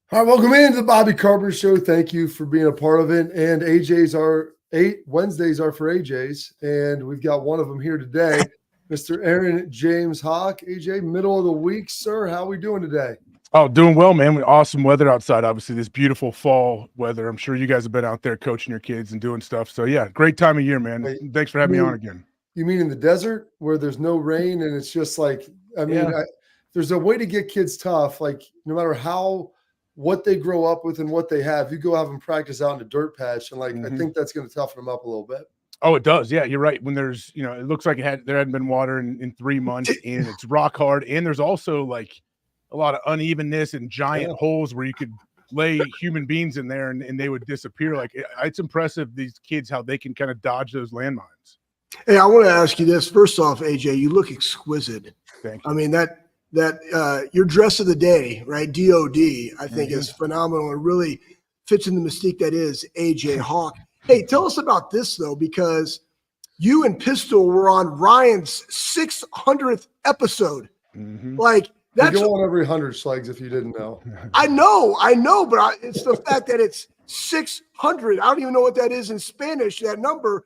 All right, welcome into the Bobby Carpenter Show. Thank you for being a part of it. And Wednesdays are for AJ's, and we've got one of them here today, Mr. Aaron James Hawk. AJ, middle of the week, sir. How are we doing today? Oh, doing well, man. With awesome weather outside. Obviously, this beautiful fall weather. I'm sure you guys have been out there coaching your kids and doing stuff. So, yeah, great time of year, man. Wait, Thanks for having me on again. You mean in the desert where there's no rain and it's just like, there's a way to get kids tough. Like, no matter what they grow up with and what they have, you go have them practice out in a dirt patch. And, I think that's going to toughen them up a little bit. Oh, it does. Yeah, you're right. When there's, it looks like there hadn't been water in 3 months and it's rock hard. And there's also like a lot of unevenness and giant holes where you could lay human beings in there and they would disappear. Like, it's impressive, these kids, how they can kind of dodge those landmines. Hey, I want to ask you this. First off, AJ, you look exquisite. Thank you. I mean, that your dress of the day, right? DOD, I think is phenomenal and really fits in the mystique that is AJ Hawk. Hey, tell us about this though, because you and Pistol were on Ryan's 600th episode. Like, that's go on every 100 Schlegs if you didn't know. I know, but it's the fact that it's 600. I don't even know what that is in Spanish. That number,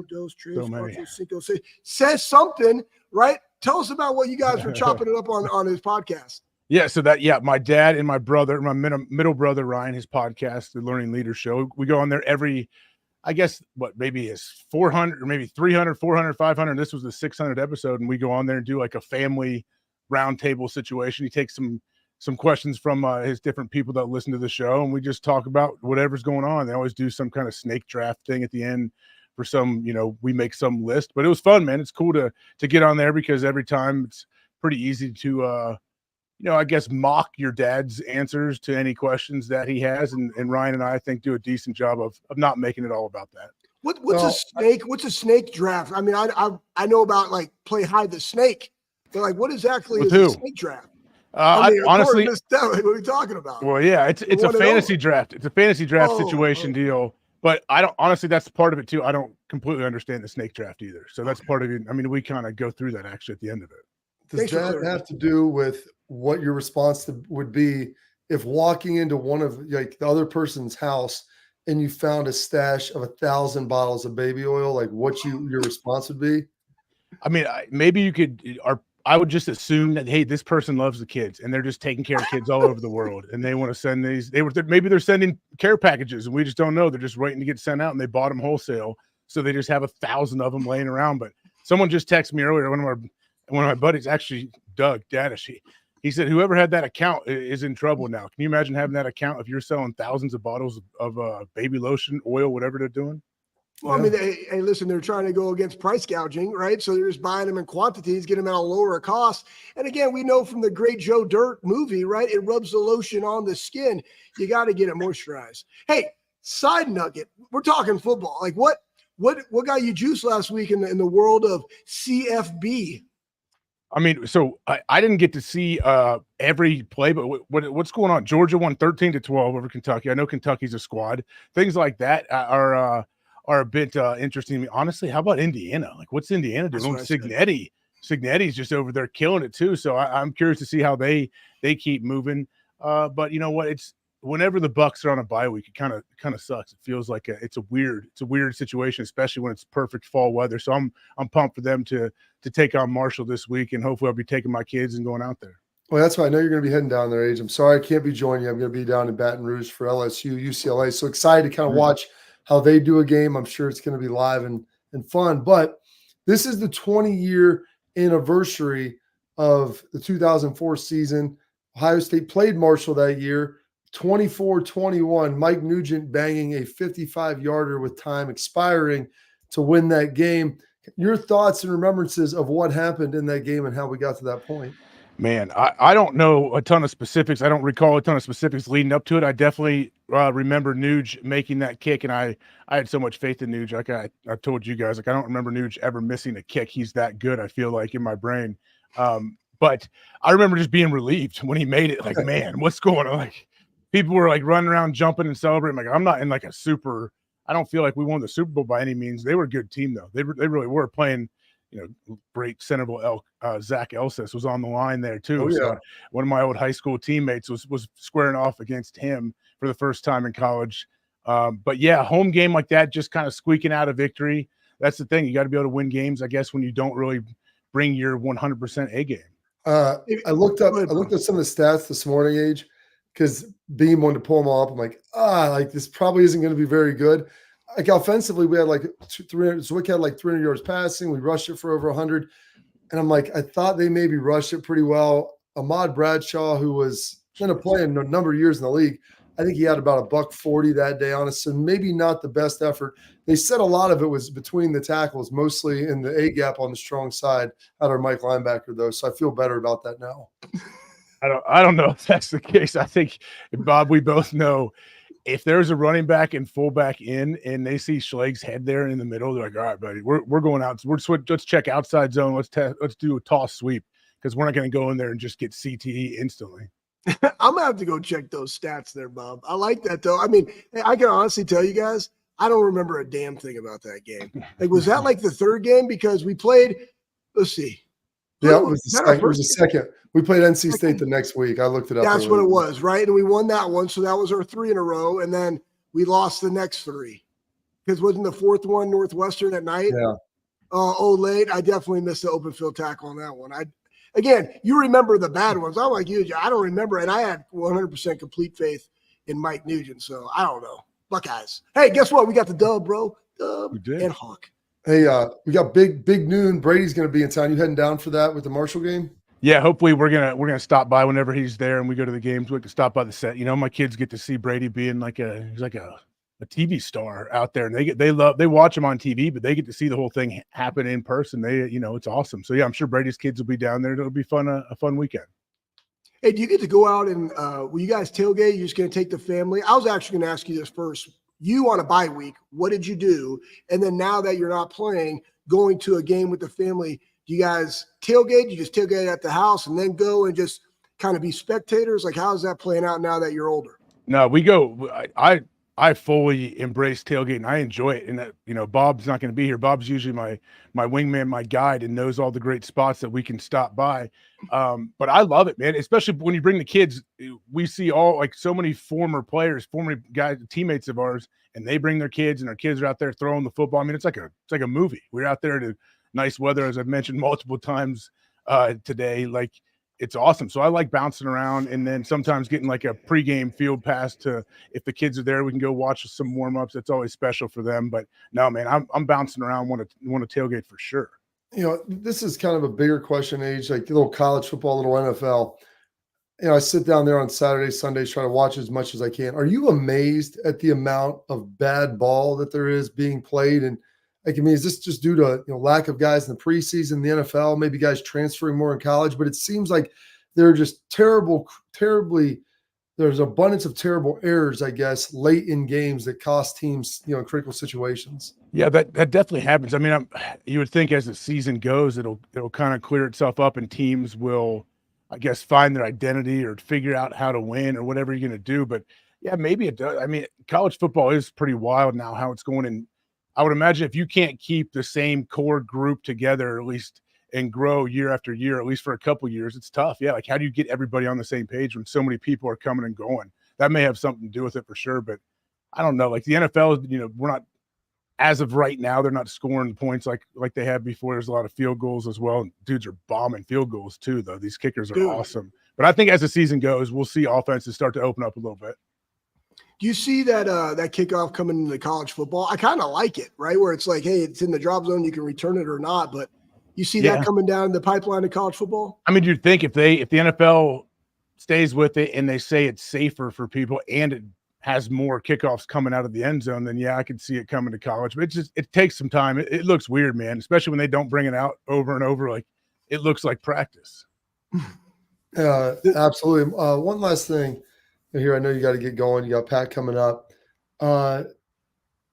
dos, tres, cuatro, cinco, seis, says something, right? Tell us about what you guys were chopping it up on his podcast. Yeah, so my dad and my brother, my middle brother Ryan, his podcast, the Learning Leaders Show. We go on there every, I guess, maybe it's 400 or maybe 300, 400, 500. This was the 600th episode, and we go on there and do like a family roundtable situation. He takes some questions from his different people that listen to the show, and we just talk about whatever's going on. They always do some kind of snake draft thing at the end for some, we make some list. But it was fun, man. It's cool to get on there because every time it's pretty easy to I guess mock your dad's answers to any questions that he has, and Ryan and I think do a decent job of not making it all about that. What's a snake? What's a snake draft? I mean, I know about like play hide the snake. But like, what exactly is a snake draft? Honestly, what are we talking about? Well, yeah, it's a fantasy draft. It's a fantasy draft situation deal. But I don't, honestly, that's part of it too. I don't completely understand the snake draft either. So that's part of it. I mean, we kind of go through that actually at the end of it. Does that have to do with what your response would be if walking into one of like the other person's house and you found a stash of 1,000 bottles of baby oil, like what your response would be? I mean, maybe you could, I would just assume that, hey, this person loves the kids and they're just taking care of kids all over the world. And they want to send these, maybe they're sending care packages and we just don't know. They're just waiting to get sent out and they bought them wholesale. So they just have 1,000 of them laying around. But someone just texted me earlier, one of my buddies, actually Doug Dadish, he said, whoever had that account is in trouble now. Can you imagine having that account if you're selling thousands of bottles of baby lotion, oil, whatever they're doing? Well, I mean, hey, listen, they're trying to go against price gouging, right? So they're just buying them in quantities, get them at a lower cost. And again, we know from the Great Joe Dirt movie, right? It rubs the lotion on the skin. You got to get it moisturized. Hey, side nugget, we're talking football. Like what got you juiced last week in the world of CFB? I mean, so I didn't get to see every play, but what's going on? Georgia won 13-12 over Kentucky. I know Kentucky's a squad. Things like that are a bit interesting to me. Honestly, how about Indiana? Like, what's Indiana doing? Cignetti's just over there killing it too. So I'm curious to see how they keep moving. But you know what? It's whenever the Bucks are on a bye week, it kind of sucks. It feels like it's a weird situation, especially when it's perfect fall weather. So I'm pumped for them to take on Marshall this week, and hopefully I'll be taking my kids and going out there. Well, that's why I know you're going to be heading down there, Age. I'm sorry I can't be joining you. I'm going to be down in Baton Rouge for LSU, UCLA. So excited to kind of watch how they do a game. I'm sure it's going to be live and fun. But this is the 20-year anniversary of the 2004 season. Ohio State played Marshall that year, 24-21. Mike Nugent banging a 55-yarder with time expiring to win that game. Your thoughts and remembrances of what happened in that game and how we got to that point? Man, I don't know a ton of specifics. I don't recall a ton of specifics leading up to it. I definitely remember Nuge making that kick, and I had so much faith in Nuge. Like I told you guys, like I don't remember Nuge ever missing a kick. He's that good, I feel like, in my brain. But I remember just being relieved when he made it. Like, man, what's going on? Like, people were like running around, jumping and celebrating. Like, I'm not in like a super. I don't feel like we won the Super Bowl by any means. They were a good team though. They really were playing great Centerville Zach Elsas was on the line there too. Oh, yeah. So one of my old high school teammates was squaring off against him for the first time in college. But yeah, home game like that, just kind of squeaking out a victory. That's the thing. You got to be able to win games, I guess, when you don't really bring your 100% A game. I looked up some of the stats this morning, Age, because Beam wanted to pull them all up. I'm like, this probably isn't going to be very good. Like offensively, we had like 300. Zwick had like 300 yards passing. We rushed it for over 100. And I'm like, I thought they maybe rushed it pretty well. Ahmad Bradshaw, who was going to play in a number of years in the league, I think he had about $140 that day on us. So maybe not the best effort. They said a lot of it was between the tackles, mostly in the A gap on the strong side at our Mike linebacker, though. So I feel better about that now. I don't know if that's the case. I think, Bob, we both know if there's a running back and fullback in and they see Schleg's head there in the middle, they're like, all right, buddy, we're going out. Let's check outside zone. Let's do a toss sweep because we're not going to go in there and just get CTE instantly. I'm going to have to go check those stats there, Bob. I like that, though. I mean, I can honestly tell you guys, I don't remember a damn thing about that game. Like, was that like the third game? Because we played, let's see. Yeah, it was the second. We played NC State the next week. I looked it up. That's what it was, right? And we won that one. So that was our 3 in a row. And then we lost the next 3. Because wasn't the fourth one Northwestern at night? Yeah. Late. I definitely missed the open field tackle on that one. Again, you remember the bad ones. I'm like you. I don't remember. And I had 100% complete faith in Mike Nugent. So I don't know. Buckeyes. Hey, guess what? We got the dub, bro. We did. And Hawk. Hey, we got big noon. Brady's going to be in town. You heading down for that with the Marshall game? Yeah, hopefully we're gonna stop by whenever he's there and we go to the games. We can stop by the set. My kids get to see Brady being he's like a TV star out there, and they watch him on TV, but they get to see the whole thing happen in person. It's awesome. So yeah, I'm sure Brady's kids will be down there. It'll be fun, a fun weekend. Hey, do you get to go out and will you guys tailgate? You're just gonna take the family? I was actually gonna ask you this first. You on a bye week, what did you do? And then now that you're not playing, going to a game with the family, do you guys tailgate? You just tailgate at the house and then go and just kind of be spectators? Like, how's that playing out now that you're older? No, we go. I fully embrace tailgating. I enjoy it. And Bob's not going to be here. Bob's usually my wingman, my guide, and knows all the great spots that we can stop by. But I love it, man. Especially when you bring the kids. We see so many former players, former guys, teammates of ours, and they bring their kids, and our kids are out there throwing the football. I mean, it's like a movie. We're out there to nice weather, as I've mentioned multiple times today. Like, it's awesome. So I like bouncing around, and then sometimes getting like a pregame field pass to, if the kids are there, we can go watch some warm-ups. It's always special for them. But no, man, I'm bouncing around, want to tailgate for sure. This is kind of a bigger question, Age, like a little college football, a little NFL. I sit down there on Saturdays, Sundays, try to watch as much as I can. Are you amazed at the amount of bad ball that there is being played? And is this just due to lack of guys in the preseason, the NFL, maybe guys transferring more in college? But it seems like they're just terribly. There's abundance of terrible errors, I guess, late in games that cost teams, in critical situations. Yeah, that definitely happens. I mean, you would think as the season goes, it'll kind of clear itself up, and teams will, I guess, find their identity or figure out how to win or whatever you're going to do. But yeah, maybe it does. I mean, college football is pretty wild now how it's going, and I would imagine if you can't keep the same core group together, at least, and grow year after year, at least for a couple years, it's tough. Yeah, like how do you get everybody on the same page when so many people are coming and going? That may have something to do with it for sure, but I don't know. Like the NFL, we're not, as of right now, they're not scoring points like they have before. There's a lot of field goals as well. Dudes are bombing field goals too, though. These kickers are awesome. But I think as the season goes, we'll see offenses start to open up a little bit. Do you see that kickoff coming into college football? I kind of like it, right? Where it's like, hey, it's in the drop zone, you can return it or not. But you see that coming down the pipeline of college football? I mean, you'd think if the NFL stays with it and they say it's safer for people and it has more kickoffs coming out of the end zone, then yeah, I could see it coming to college. But it takes some time. It looks weird, man, especially when they don't bring it out over and over. Like it looks like practice. Absolutely. One last thing here. I know you got to get going. You got Pat coming up.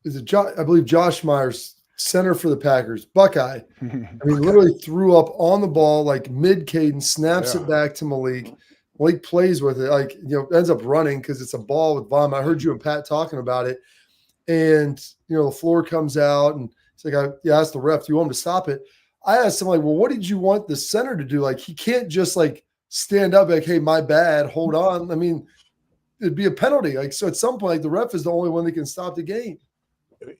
Is it I believe Josh Myers, center for the Packers, Buckeye. I mean, literally threw up on the ball like mid cadence, snaps it back to Malik. Malik plays with it, ends up running because it's a ball with vomit. I heard you and Pat talking about it, and the floor comes out, and it's like I asked the ref, "Do you want him to stop it?" I asked him, like, well, what did you want the center to do? Like, he can't just like stand up like, hey, my bad, hold on. I mean, it'd be a penalty. Like, so at some point, like, the ref is the only one that can stop the game.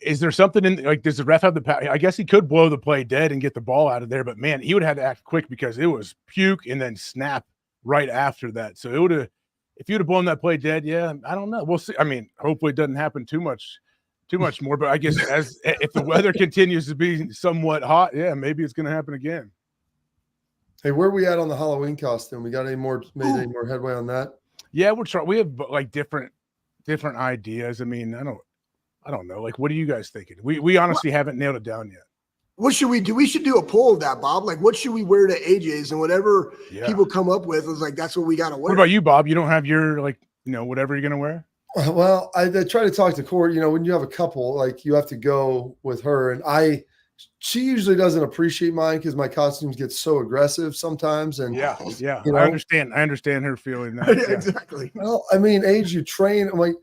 Is there something in, like, does the ref have the power? I guess he could blow the play dead and get the ball out of there, but man, he would have had to act quick because it was puke and then snap right after that. So it would have, if you'd have blown that play dead, yeah, I don't know. We'll see. I mean, hopefully it doesn't happen too much more, but I guess if the weather continues to be somewhat hot, yeah, maybe it's going to happen again. Hey, where are we at on the Halloween costume? We got made any more headway on that? Yeah, we're trying. We have like different ideas. I mean, I don't know. Like, what are you guys thinking? We honestly haven't nailed it down yet. What should we do? We should do a poll of that, Bob. Like, what should we wear to AJ's, and whatever people come up with is like, that's what we got to wear. What about you, Bob? You don't have your, like, whatever you're going to wear? Well, I try to talk to Court. When you have a couple, like, you have to go with her, and she usually doesn't appreciate mine because my costumes get so aggressive sometimes. And yeah, I understand her feeling that. Yeah. Exactly. Well, I mean, age, you train. I'm like,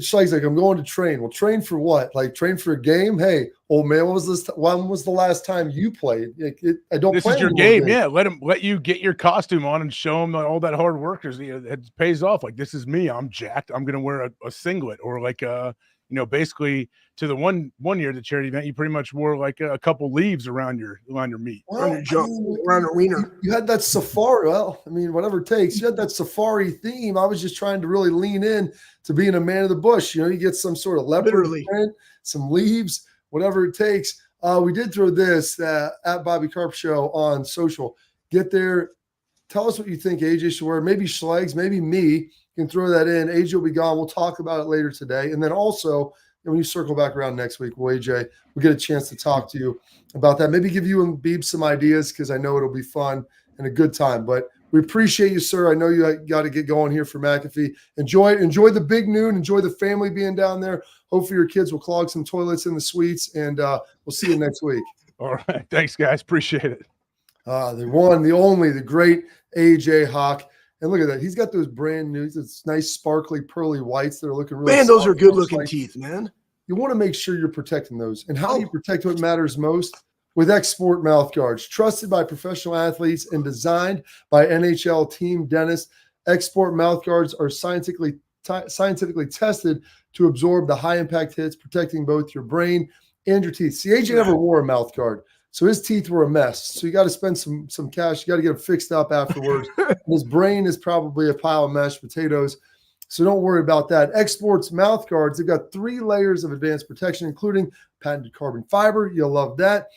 Schlegel's like, I'm going to train. Well, train for what? Like, train for a game? Hey, old man, when was the last time you played? I don't. This is your game. Yeah, let you get your costume on and show them all that hard work. It pays off. Like, this is me. I'm jacked. I'm gonna wear a singlet, or like basically to the one year the charity event, you pretty much wore like a couple leaves around your meat, around your wiener. You had that safari. Well, I mean, whatever it takes. You had that safari theme. I was just trying to really lean in to being a man of the bush. You get some sort of leopard print, some leaves, whatever it takes. We did throw this at Bobby Carp Show on social. Get there. Tell us what you think AJ should wear. Maybe Schlegs, maybe me. You can throw that in. AJ will be gone. We'll talk about it later today. And then also, when you circle back around next week, AJ, we'll get a chance to talk to you about that. Maybe give you and Beeb some ideas, because I know it'll be fun and a good time. But we appreciate you, sir. I know you got to get going here for McAfee. Enjoy the big noon. Enjoy the family being down there. Hopefully your kids will clog some toilets in the suites, and we'll see you next week. All right. Thanks, guys. Appreciate it. The one, the only, the great AJ Hawk. And look at that. He's got those brand new, it's nice, sparkly, pearly whites that are looking really Man, those are good looking like, teeth, man. You want to make sure you're protecting those. And how do you protect what matters most? With X-Sport mouth guards, trusted by professional athletes and designed by NHL team dentists. X-Sport mouth guards are scientifically tested to absorb the high-impact hits, protecting both your brain and your teeth. See, AJ never wore a mouth guard, so his teeth were a mess. So you got to spend some cash. You got to get them fixed up afterwards. His brain is probably a pile of mashed potatoes. So don't worry about that. X-Sport's mouth guards, they've got 3 layers of advanced protection, including patented carbon fiber. You'll love that.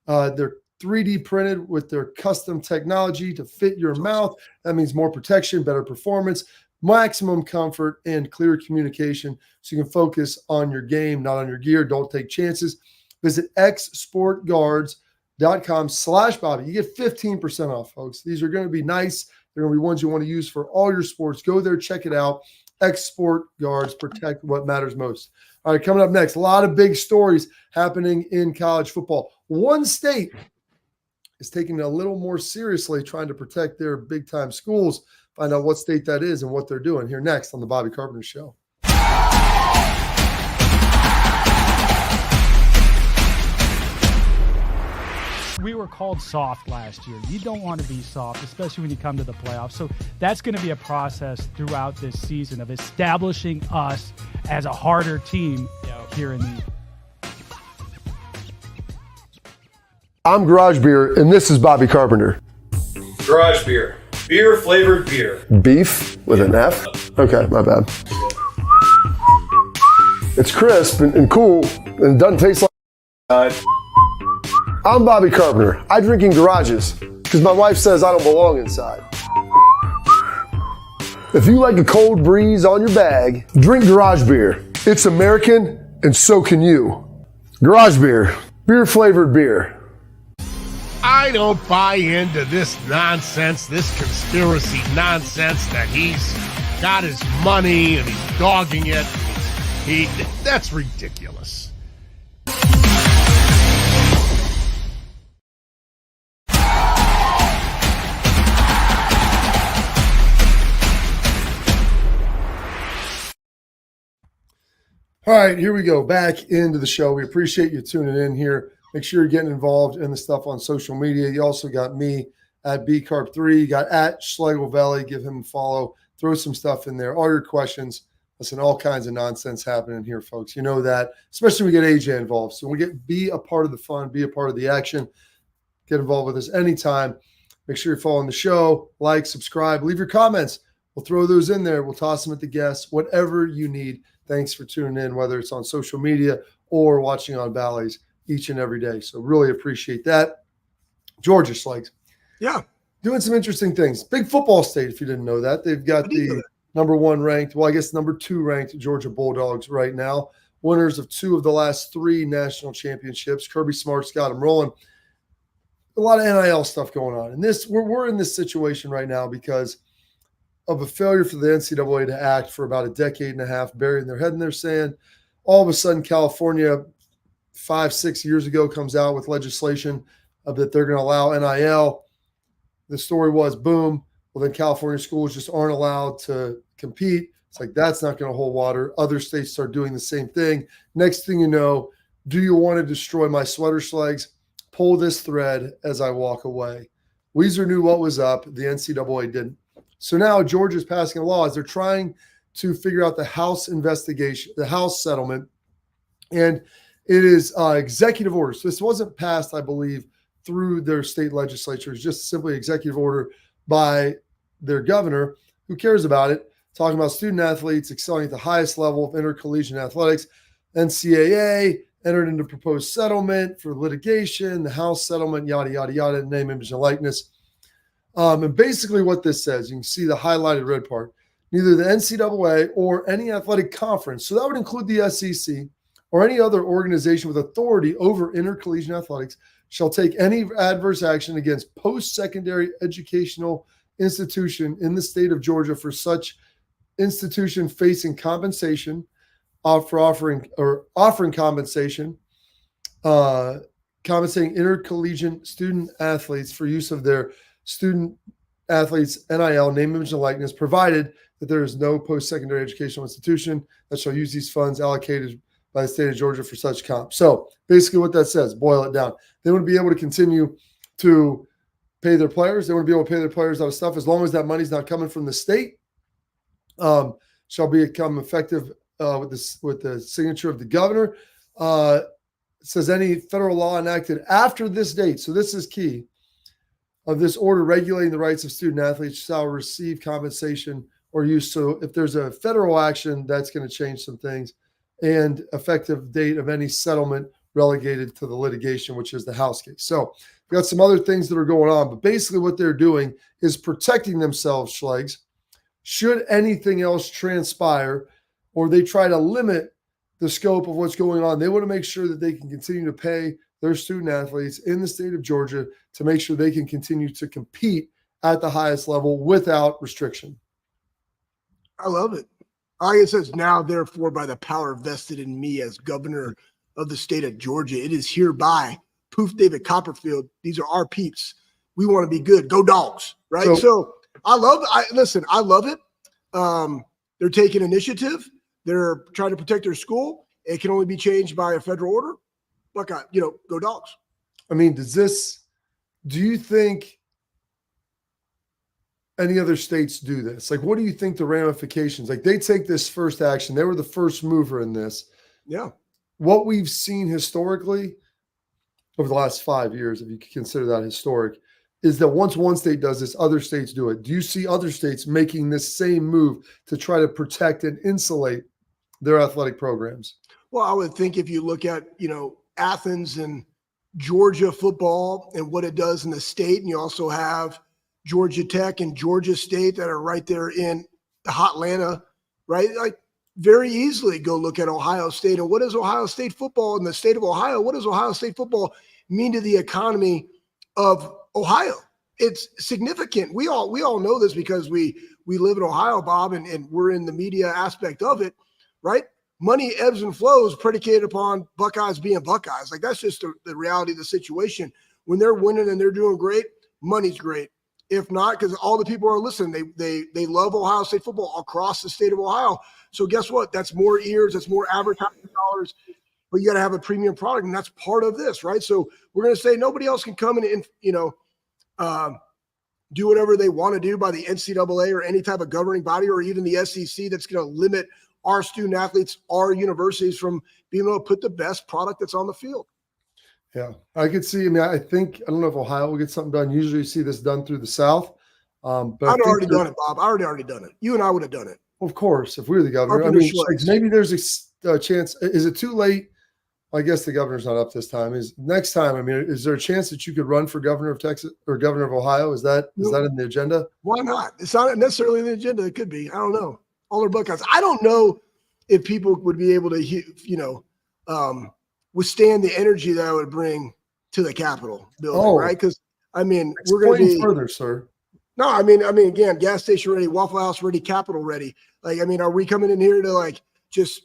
They're 3D printed with their custom technology to fit your mouth. That means more protection, better performance, maximum comfort, and clear communication, so you can focus on your game, not on your gear. Don't take chances. Visit xsportguards.com/Bobby. You get 15% off, folks. These are going to be nice. They're going to be ones you want to use for all your sports. Go there, check it out. X-Sport Guards, protect what matters most. All right, coming up next, a lot of big stories happening in college football. One state is taking it a little more seriously, trying to protect their big-time schools. Find out what state that is and what they're doing here next on the Bobby Carpenter Show. We were called soft last year. You don't want to be soft, especially when you come to the playoffs. So that's going to be a process throughout this season of establishing us as a harder team here in the. I'm Garage Beer, and this is Bobby Carpenter. Garage Beer. Beer-flavored beer. Beef with an F? Okay, my bad. It's crisp and cool, and it doesn't taste like... I'm Bobby Carpenter. I drink in garages because my wife says I don't belong inside. If you like a cold breeze on your bag, drink Garage Beer. It's American, and so can you. Garage Beer. Beer-flavored beer. I don't buy into this nonsense, this conspiracy nonsense that he's got his money and he's dogging it. That's ridiculous. All right, here we go. Back into the show. We appreciate you tuning in here. Make sure you're getting involved in the stuff on social media. You also got me at @𝗟𝗩𝗘. You got at Schlegel. Give him a follow. Throw some stuff in there. All your questions. Listen, all kinds of nonsense happening here, folks. You know that, especially when we get AJ involved. So be a part of the fun, be a part of the action. Get involved with us anytime. Make sure you're following the show. Like, subscribe, leave your comments. We'll throw those in there. We'll toss them at the guests, whatever you need. Thanks for tuning in, whether it's on social media or watching on Bally's each and every day. So really appreciate that. Georgia, Schlegs. Yeah. Doing some interesting things. Big football state, if you didn't know that. They've got the number 1 ranked, well, I guess number 2 ranked Georgia Bulldogs right now. Winners of 2 of the last 3 national championships. Kirby Smart's got them rolling. A lot of NIL stuff going on. And we're in this situation right now because of a failure for the NCAA to act for about a decade and a half, burying their head in their sand. All of a sudden, California 5-6 years ago comes out with legislation that they're going to allow NIL. The story was, boom, well, then California schools just aren't allowed to compete. It's like, that's not going to hold water. Other states start doing the same thing. Next thing you know, do you want to destroy my sweater, Schlegs? Pull this thread as I walk away. Weezer knew what was up. The NCAA didn't. So now Georgia's passing a law as they're trying to figure out the House investigation, the House settlement. And it is executive order. So this wasn't passed, I believe, through their state legislatures, just simply executive order by their governor. Who cares about it? Talking about student athletes excelling at the highest level of intercollegiate athletics. NCAA entered into proposed settlement for litigation, the House settlement, yada, yada, yada, name, image, and likeness. And basically what this says, you can see the highlighted red part, neither the NCAA or any athletic conference, so that would include the SEC or any other organization with authority over intercollegiate athletics, shall take any adverse action against post-secondary educational institution in the state of Georgia for such institution facing compensation, offering compensation, compensating intercollegiate student athletes for use of their student athletes NIL, name, image, and likeness, provided that there is no post-secondary educational institution that shall use these funds allocated by the state of Georgia for such comp. So basically what that says, boil it down. They want to be able to continue to pay their players. They want to be able to pay their players out of stuff as long as that money's not coming from the state. Shall become effective with the signature of the governor. It says any federal law enacted after this date, so this is key, of this order regulating the rights of student athletes shall receive compensation or use. So if there's a federal action, that's going to change some things. And effective date of any settlement relegated to the litigation, which is the House case. So we've got some other things that are going on, but basically what they're doing is protecting themselves, Schlegs, should anything else transpire or they try to limit the scope of what's going on. They want to make sure that they can continue to pay their student athletes in the state of Georgia to make sure they can continue to compete at the highest level without restriction. I love it. It says, now, therefore, by the power vested in me as governor of the state of Georgia, it is hereby, poof, David Copperfield, these are our peeps. We want to be good. Go Dogs, right? So I love it. They're taking initiative. They're trying to protect their school. It can only be changed by a federal order. Buckeye, go Dogs. I mean, do you think any other states do this? Like, what do you think the ramifications? Like, they take this first action. They were the first mover in this. Yeah. What we've seen historically over the last 5 years, if you could consider that historic, is that once one state does this, other states do it. Do you see other states making this same move to try to protect and insulate their athletic programs? Well, I would think if you look at, Athens and Georgia football and what it does in the state, and you also have Georgia Tech and Georgia State that are right there in the Hotlanta, right? Like, very easily go look at Ohio State. And what is Ohio State football in the state of Ohio? What does Ohio State football mean to the economy of Ohio? It's significant. We all know this because we live in Ohio, Bob, and we're in the media aspect of it, right? Money ebbs and flows predicated upon Buckeyes being Buckeyes. Like, that's just the reality of the situation. When they're winning and they're doing great, money's great. If not, because all the people are listening, they love Ohio State football across the state of Ohio. So guess what? That's more ears. That's more advertising dollars. but you got to have a premium product, and that's part of this, right? So we're going to say nobody else can come in and, do whatever they want to do by the NCAA or any type of governing body or even the SEC that's going to limit our student athletes, our universities from being able to put the best product that's on the field. Yeah, I could see. I mean, I don't know if Ohio will get something done. Usually you see this done through the South. But I'd already done it, Bob. I already done it. You and I would have done it. Of course, if we were the governor. I mean, maybe there's a chance. Is it too late? I guess the governor's not up this time. Is next time? I mean, is there a chance that you could run for governor of Texas or governor of Ohio? Is that in the agenda? Why not? It's not necessarily in the agenda. It could be. I don't know. All our Buckeyes. I don't know if people would be able to, withstand the energy that I would bring to the Capitol building, right? Because I mean, we're going to be further, sir. No, I mean, again, gas station ready, Waffle House ready, Capitol ready. Like, I mean, are we coming in here to just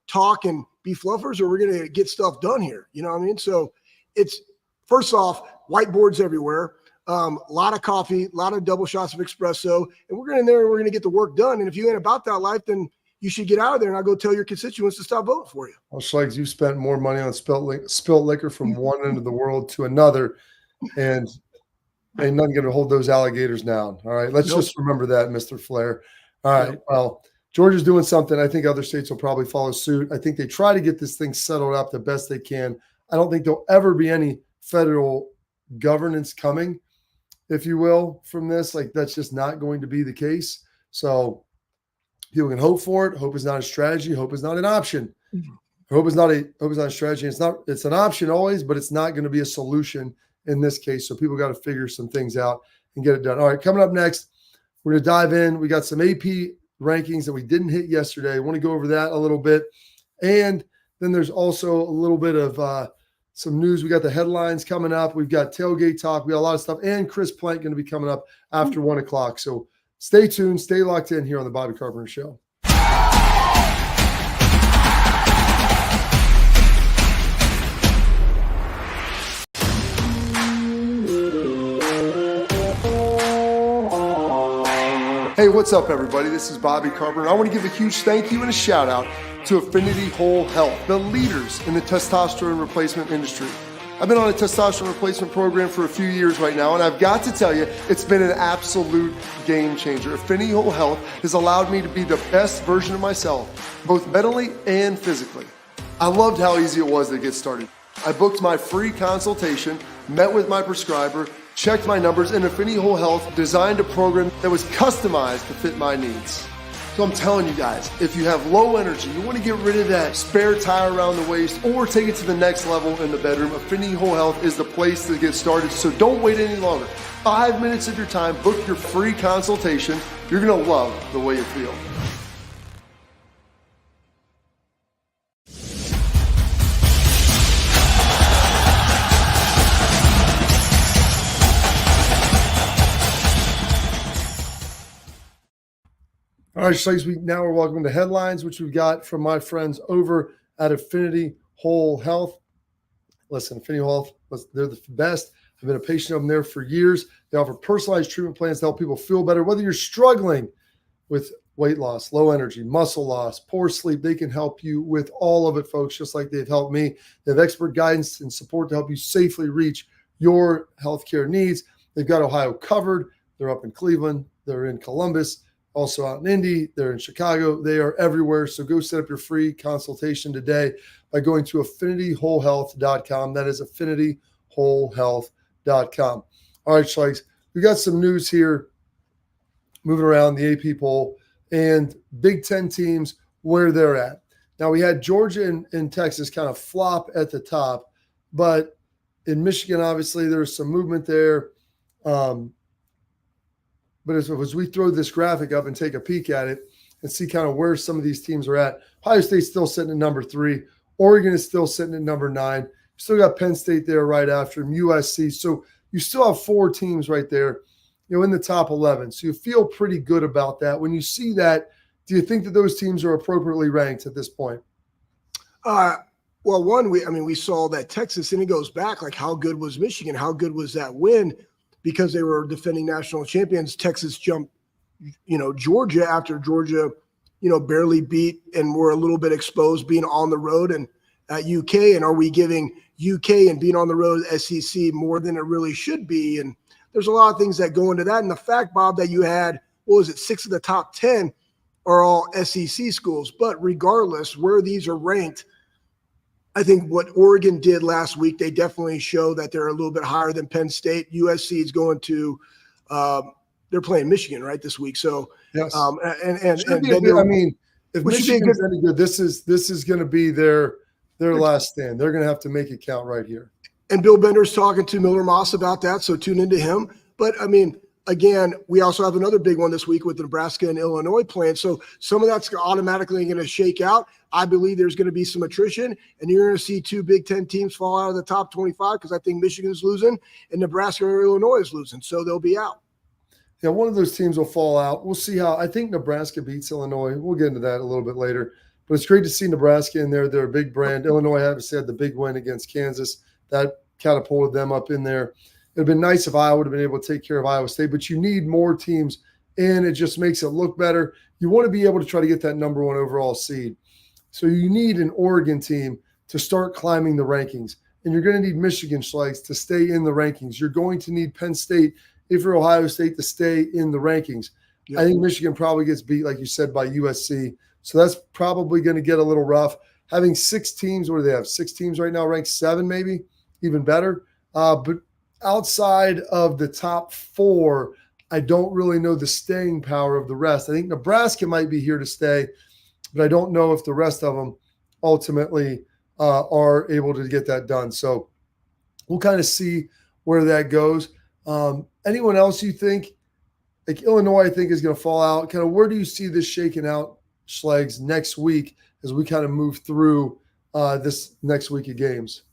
talk and be fluffers, or we're going to get stuff done here? You know what I mean? So it's, first off, whiteboards everywhere, a lot of coffee, a lot of double shots of espresso, and we're going in there and we're going to get the work done. And if you ain't about that life, then you should get out of there and I'll go tell your constituents to stop voting for you. Well, Schlegel, you spent more money on spilt liquor from one end of the world to another, and ain't nothing going to hold those alligators down. All right, let's just remember that, Mr. Flair. All right, well, Georgia's doing something. I think other states will probably follow suit. I think they try to get this thing settled up the best they can. I don't think there'll ever be any federal governance coming, if you will, from this. Like, that's just not going to be the case. So people can hope for it. Hope is not a strategy. Hope is not an option. Hope is not a strategy. It's an option always, but it's not going to be a solution in this case. So people got to figure some things out and get it done. All right, coming up next, we're going to dive in. We got some AP rankings that we didn't hit yesterday. I want to go over that a little bit. And then there's also a little bit of some news. We got the headlines coming up. We've got tailgate talk. We got a lot of stuff. And Chris Plank going to be coming up after 1 o'clock. So stay tuned. Stay locked in here on the Bobby Carpenter Show. Hey, what's up, everybody? This is Bobby Carpenter. I want to give a huge thank you and a shout out to Affinity Whole Health, the leaders in the testosterone replacement industry. I've been on a testosterone replacement program for a few years right now, and I've got to tell you, it's been an absolute game changer. Affinity Whole Health has allowed me to be the best version of myself, both mentally and physically. I loved how easy it was to get started. I booked my free consultation, met with my prescriber, checked my numbers, and Affinity Whole Health designed a program that was customized to fit my needs. So I'm telling you guys, if you have low energy, you want to get rid of that spare tire around the waist or take it to the next level in the bedroom, Affinity Whole Health is the place to get started. So don't wait any longer. 5 minutes of your time, book your free consultation. You're going to love the way you feel. All right, Schlegel, now we're welcome to headlines, which we've got from my friends over at Affinity Whole Health. Listen, Affinity Whole Health, they're the best. I've been a patient of them there for years. They offer personalized treatment plans to help people feel better. Whether you're struggling with weight loss, low energy, muscle loss, poor sleep, they can help you with all of it, folks, just like they've helped me. They have expert guidance and support to help you safely reach your healthcare needs. They've got Ohio covered. They're up in Cleveland. They're in Columbus. Also out in Indy, they're in Chicago. They are everywhere. So go set up your free consultation today by going to affinitywholehealth.com. That is affinitywholehealth.com. All right, Schlegel, we got some news here moving around the AP poll and Big Ten teams where they're at. Now, we had Georgia and Texas kind of flop at the top, but in Michigan, obviously, there's some movement there. But as we throw this graphic up and take a peek at it and see kind of where some of these teams are at, Ohio State's still sitting at number 3. Oregon is still sitting at number 9. You still got Penn State there right after them, USC. So you still have 4 teams right there, in the top 11. So you feel pretty good about that. When you see that, do you think that those teams are appropriately ranked at this point? Well, one, we saw that Texas, and it goes back, like, how good was Michigan? How good was that win? Because they were defending national champions. Texas jumped, Georgia after Georgia, barely beat and were a little bit exposed being on the road. And at UK, and are we giving UK and being on the road SEC more than it really should be? And there's a lot of things that go into that. And the fact, Bob, that you had, 6 of the top 10 are all SEC schools. But regardless where these are ranked, I think what Oregon did last week, they definitely show that they're a little bit higher than Penn State. USC is going to they're playing Michigan right this week. So yes, if Michigan's any good, this is going to be their last stand. They're going to have to make it count right here. And Bill Bender's talking to Miller Moss about that, so tune into him. But again, we also have another big one this week with Nebraska and Illinois playing. So some of that's automatically going to shake out. I believe there's going to be some attrition, and you're going to see 2 Big Ten teams fall out of the top 25 because I think Michigan's losing and Nebraska or Illinois is losing, so they'll be out. Yeah, one of those teams will fall out. We'll see how. I think Nebraska beats Illinois. We'll get into that a little bit later. But it's great to see Nebraska in there. They're a big brand. Illinois obviously had the big win against Kansas. That catapulted them up in there. It would have been nice if Iowa would have been able to take care of Iowa State, but you need more teams in. It just makes it look better. You want to be able to try to get that number 1 overall seed. So you need an Oregon team to start climbing the rankings. And you're going to need Michigan, Schlegel, to stay in the rankings. You're going to need Penn State, if you're Ohio State, to stay in the rankings. Yep. I think Michigan probably gets beat, like you said, by USC. So that's probably going to get a little rough. Having 6 teams, what do they have? 6 teams right now, ranked 7 maybe, even better. But outside of the top 4, I don't really know the staying power of the rest. I think Nebraska might be here to stay, but I don't know if the rest of them ultimately are able to get that done. So we'll kind of see where that goes. Anyone else you think, like Illinois, I think is going to fall out? Kind of where do you see this shaking out, Schlegs, next week as we kind of move through this next week of games?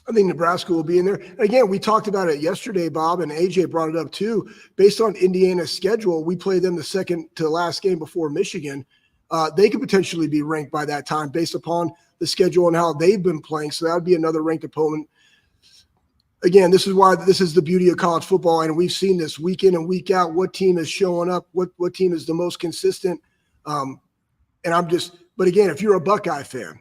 I think Nebraska will be in there. Again, we talked about it yesterday, Bob, and AJ brought it up too. Based on Indiana's schedule, we play them the second to last game before Michigan. They could potentially be ranked by that time based upon the schedule and how they've been playing. So that would be another ranked opponent. Again, this is why this is the beauty of college football, and we've seen this week in and week out. What team is showing up? What team is the most consistent? But again, if you're a Buckeye fan,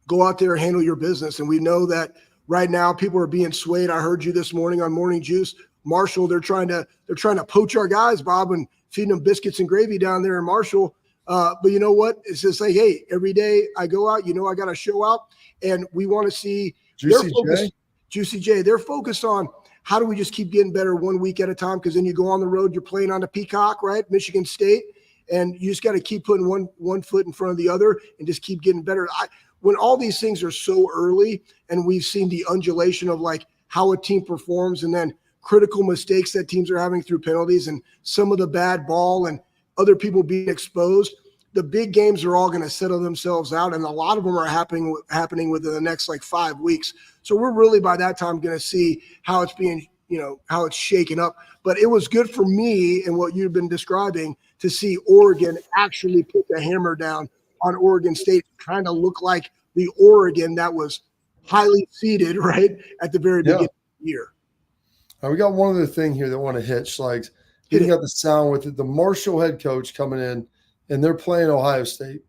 go out there and handle your business. And we know that right now people are being swayed. I heard you this morning on Morning Juice, Marshall. They're trying to poach our guys, Bob, and feeding them biscuits and gravy down there in Marshall. But you know what? It's just like, hey, every day I go out, I got to show out, and we want to see Juicy J. They're focused on how do we just keep getting better 1 week at a time, because then you go on the road, you're playing on the Peacock, right? Michigan State, and you just got to keep putting one foot in front of the other and just keep getting better. When all these things are so early and we've seen the undulation of like how a team performs and then critical mistakes that teams are having through penalties and some of the bad ball and other people being exposed, the big games are all going to settle themselves out, and a lot of them are happening within the next 5 weeks. So we're really by that time going to see how it's being, how it's shaken up. But it was good for me and what you've been describing to see Oregon actually put the hammer down on Oregon State, kind of look like the Oregon that was highly seeded right at the very beginning of the year. All right, we got one other thing here that I want to hit, Schlegs. Getting out the sound with it. The Marshall head coach coming in, and they're playing Ohio State.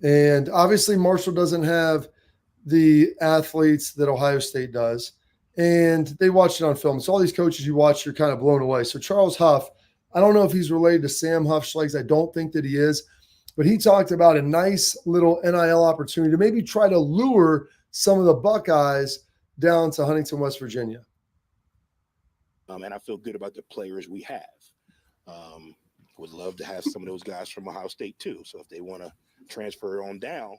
And obviously Marshall doesn't have the athletes that Ohio State does. And they watched it on film. So all these coaches you watch, you're kind of blown away. So Charles Huff, I don't know if he's related to Sam Huff, Schlegs. I don't think that he is. But he talked about a nice little NIL opportunity to maybe try to lure some of the Buckeyes down to Huntington, West Virginia. And I feel good about the players we have. Would love to have some of those guys from Ohio State too. So if they want to transfer on down,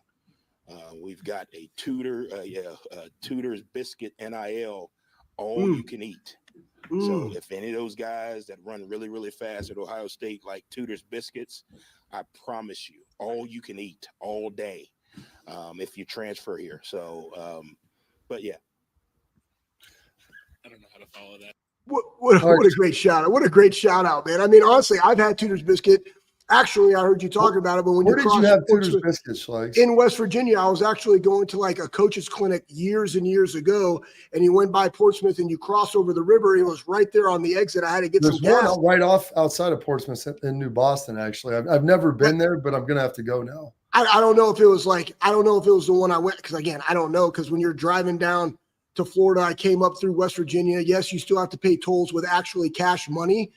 we've got a Tudor's biscuit NIL, all you can eat. So if any of those guys that run really, really fast at Ohio State, like Tudor's biscuits, I promise you, all you can eat all day if you transfer here. So, but yeah. I don't know how to follow that. What a great shout out. What a great shout out, man. I mean, honestly, I've had Tudor's biscuit. Actually, I heard you talking about it, but when where did you have Tudor's biscuits, Schlegs? In West Virginia, I was actually going to a coach's clinic years and years ago, and you went by Portsmouth and you cross over the river. It was right there on the exit. I had to get some gas. One right off outside of Portsmouth in New Boston, actually. I've never been there, but I'm going to have to go now. I don't know if it was I don't know if it was the one I went, because again, I don't know, because when you're driving down to Florida, I came up through West Virginia. Yes, you still have to pay tolls with actually cash money.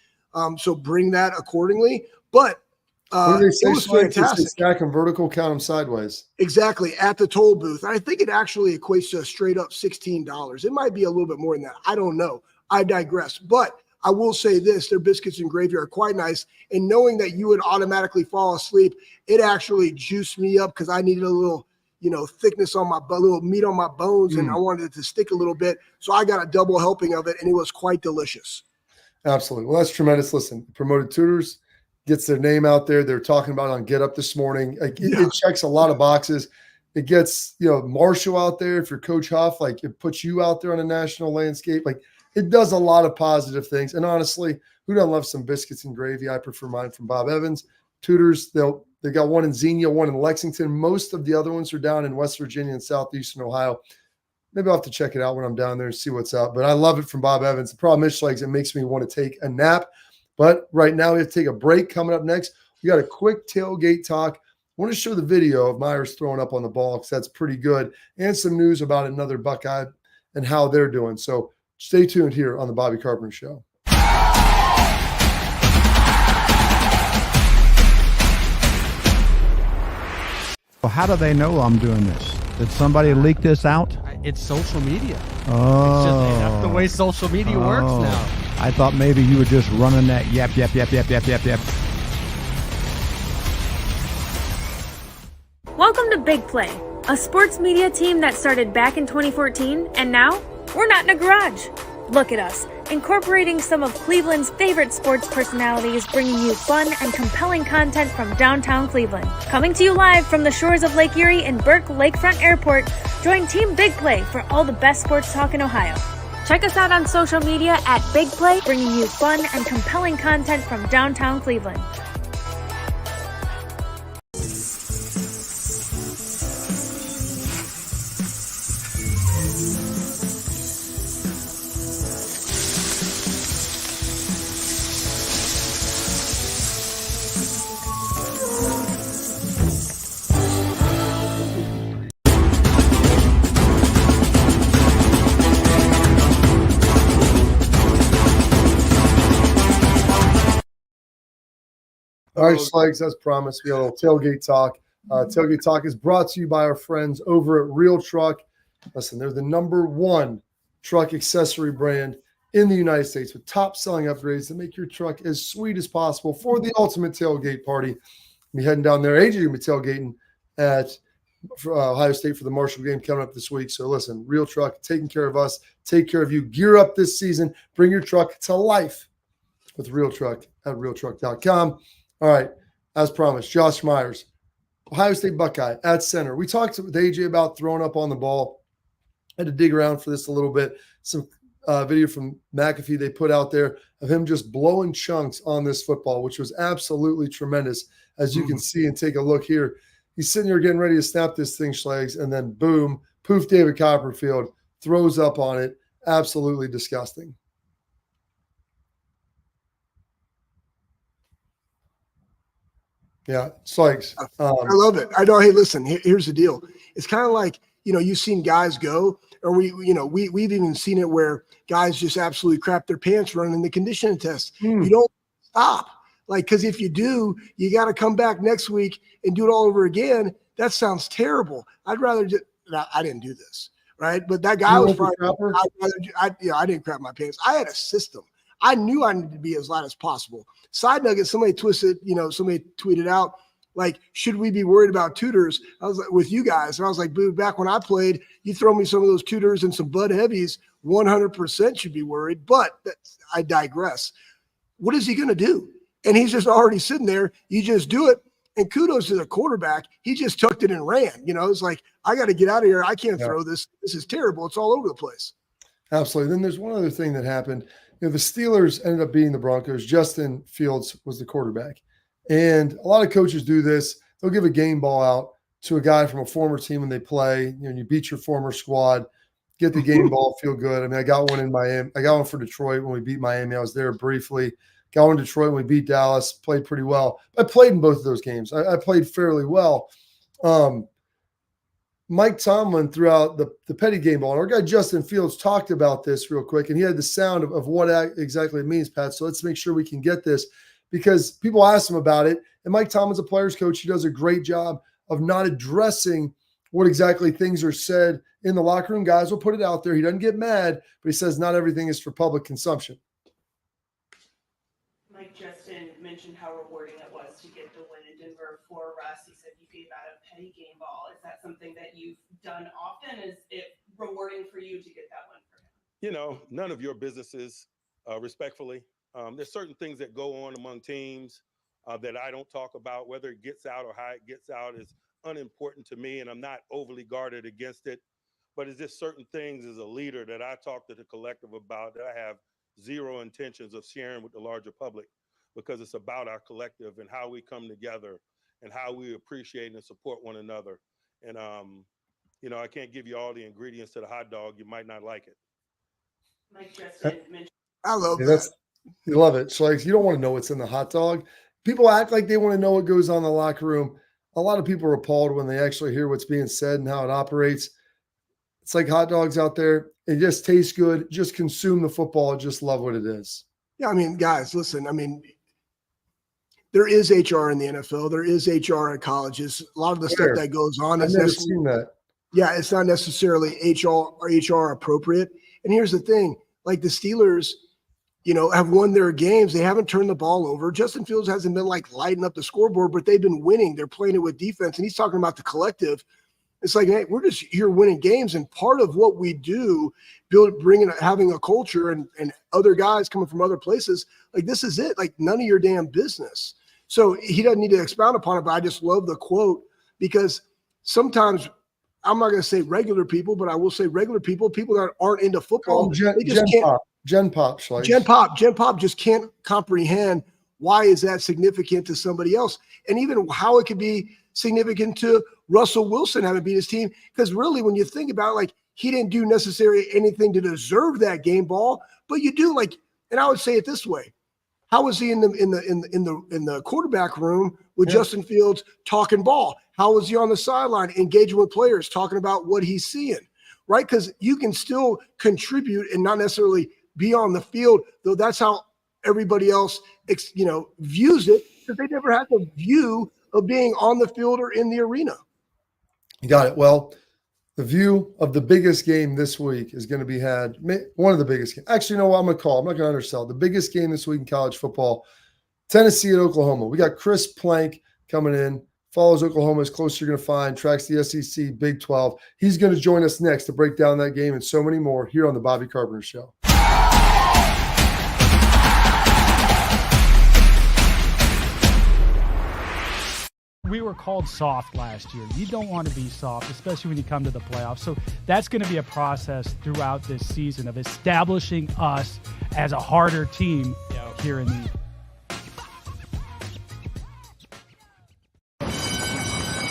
So bring that accordingly. But what do they say? It was fantastic. Stack them vertical, count them sideways. Exactly, at the toll booth. I think it actually equates to a straight up $16. It might be a little bit more than that. I don't know. I digress. But I will say this, their biscuits and gravy are quite nice. And knowing that you would automatically fall asleep, it actually juiced me up because I needed a little, thickness on my little meat on my bones, and I wanted it to stick a little bit. So I got a double helping of it, and it was quite delicious. Absolutely. Well, that's tremendous. Listen, Promoted Tutors gets their name out there. They're talking about it on Get Up this morning. It checks a lot of boxes. It gets, Marshall out there. If you're Coach Huff, it puts you out there on a national landscape. It does a lot of positive things. And honestly, who doesn't love some biscuits and gravy? I prefer mine from Bob Evans. Tutors, they got one in Xenia, one in Lexington. Most of the other ones are down in West Virginia and southeastern Ohio. Maybe I'll have to check it out when I'm down there and see what's up. But I love it from Bob Evans. The problem is, Schlegs, it makes me want to take a nap. But right now we have to take a break. Coming up next, we got a quick tailgate talk. I want to show the video of Myers throwing up on the ball because that's pretty good, and some news about another Buckeye and how they're doing. So stay tuned here on the Bobby Carpenter Show. Well, how do they know I'm doing this? Did somebody leak this out? It's social media. Oh. It's just that's the way social media works now. I thought maybe you were just running that yep. Welcome to Big Play, a sports media team that started back in 2014, and now we're not in a garage. Look at us, incorporating some of Cleveland's favorite sports personalities, bringing you fun and compelling content from downtown Cleveland. Coming to you live from the shores of Lake Erie and Burke Lakefront Airport, join Team Big Play for all the best sports talk in Ohio. Check us out on social media at Big Play, bringing you fun and compelling content from downtown Cleveland. All right, Schlegs, as promised, we have a little tailgate talk. Tailgate talk is brought to you by our friends over at RealTruck. Listen, they're the #1 truck accessory brand in the United States with top-selling upgrades to make your truck as sweet as possible for the ultimate tailgate party. We'll be heading down there. AJ will be tailgating at Ohio State for the Marshall game coming up this week. So listen, RealTruck, taking care of us, take care of you. Gear up this season. Bring your truck to life with RealTruck at RealTruck.com. All right, as promised, Josh Myers, Ohio State Buckeye at center. We talked with AJ about throwing up on the ball. I had to dig around for this a little bit. Some video from McAfee they put out there of him just blowing chunks on this football, which was absolutely tremendous, as you can see and take a look here. He's sitting here getting ready to snap this thing, Schlegs, and then boom, poof, David Copperfield throws up on it. Absolutely disgusting. Yeah, Schlegs. I love it. I know. Hey, listen, here's the deal. It's kind of like, you've seen guys go, or we've even seen it where guys just absolutely crap their pants running the conditioning test. You don't stop. Because if you do, you got to come back next week and do it all over again. That sounds terrible. I'd rather just, I didn't do this, right? But that guy was probably, I didn't crap my pants. I had a system. I knew I needed to be as light as possible. Side nugget, somebody tweeted out, should we be worried about tutors? I was like, with you guys. And I was like, boo, back when I played, you throw me some of those tutors and some Bud Heavies, 100% should be worried. But I digress. What is he going to do? And he's just already sitting there. You just do it. And kudos to the quarterback. He just tucked it and ran. It's like, I got to get out of here. I can't throw this. This is terrible. It's all over the place. Absolutely. Then there's one other thing that happened. The Steelers ended up beating the Broncos. Justin Fields was the quarterback. And a lot of coaches do this. They'll give a game ball out to a guy from a former team when they play. You beat your former squad, get the game ball, feel good. I mean, I got one in Miami. I got one for Detroit when we beat Miami. I was there briefly. Got one in Detroit when we beat Dallas, played pretty well. I played in both of those games. I played fairly well. Mike Tomlin throughout the petty game ball. And our guy Justin Fields talked about this real quick, and he had the sound of what exactly it means, Pat. So let's make sure we can get this because people ask him about it. And Mike Tomlin's a player's coach. He does a great job of not addressing what exactly things are said in the locker room. Guys will put it out there. He doesn't get mad, but he says not everything is for public consumption. Mike Justin mentioned how rewarding it was to get the win in Denver for Russ. He said you gave out a petty game ball. Is that something that you've done often? Is it rewarding for you to get that win for him? You know, none of your businesses, respectfully. There's certain things that go on among teams that I don't talk about. Whether it gets out or how it gets out is unimportant to me, and I'm not overly guarded against it. But it's just certain things as a leader that I talk to the collective about that I have zero intentions of sharing with the larger public, because it's about our collective and how we come together and how we appreciate and support one another. And, you know, I can't give you all the ingredients to the hot dog. You might not like it. Mike Justin mentioned. I love that. You love it. So like, you don't want to know what's in the hot dog. People act like they want to know what goes on in the locker room. A lot of people are appalled when they actually hear what's being said and how it operates. It's like hot dogs out there. It just tastes good. Just consume the football. Just love what it is. Yeah, I mean, guys, listen, I mean, there is HR in the NFL. There is HR at colleges. A lot of the stuff that goes on I've is never seen that. Yeah, it's not necessarily HR appropriate. And here's the thing, like the Steelers, you know, have won their games. They haven't turned the ball over. Justin Fields hasn't been like lighting up the scoreboard, but they've been winning. They're playing it with defense. And he's talking about the collective. It's like, hey, we're just here winning games. And part of what we do, having a culture and other guys coming from other places, like this is it. Like none of your damn business. So he doesn't need to expound upon it, but I just love the quote because sometimes I'm not going to say regular people, but I will say regular people that aren't into football. They just can't. Gen Pop just can't comprehend why is that significant to somebody else, and even how it could be significant to Russell Wilson having beat his team. Because really, when you think about it, like he didn't do necessarily anything to deserve that game ball, but you do like. And I would say it this way: how was he in the quarterback room with Justin Fields talking ball? How was he on the sideline engaging with players, talking about what he's seeing? Right? Because you can still contribute and not necessarily be on the field, though that's how everybody else, views it, because they never had the view of being on the field or in the arena. You got it. Well, the view of the biggest game this week is going to be had, one of the biggest games. Actually, you know what I'm going to call? I'm not going to undersell. The biggest game this week in college football, Tennessee at Oklahoma. We got Chris Plank coming in, follows Oklahoma as close as you're going to find, tracks the SEC, Big 12. He's going to join us next to break down that game and so many more here on the Bobby Carpenter Show. We were called soft last year. You don't want to be soft, especially when you come to the playoffs. So that's going to be a process throughout this season of establishing us as a harder team here in the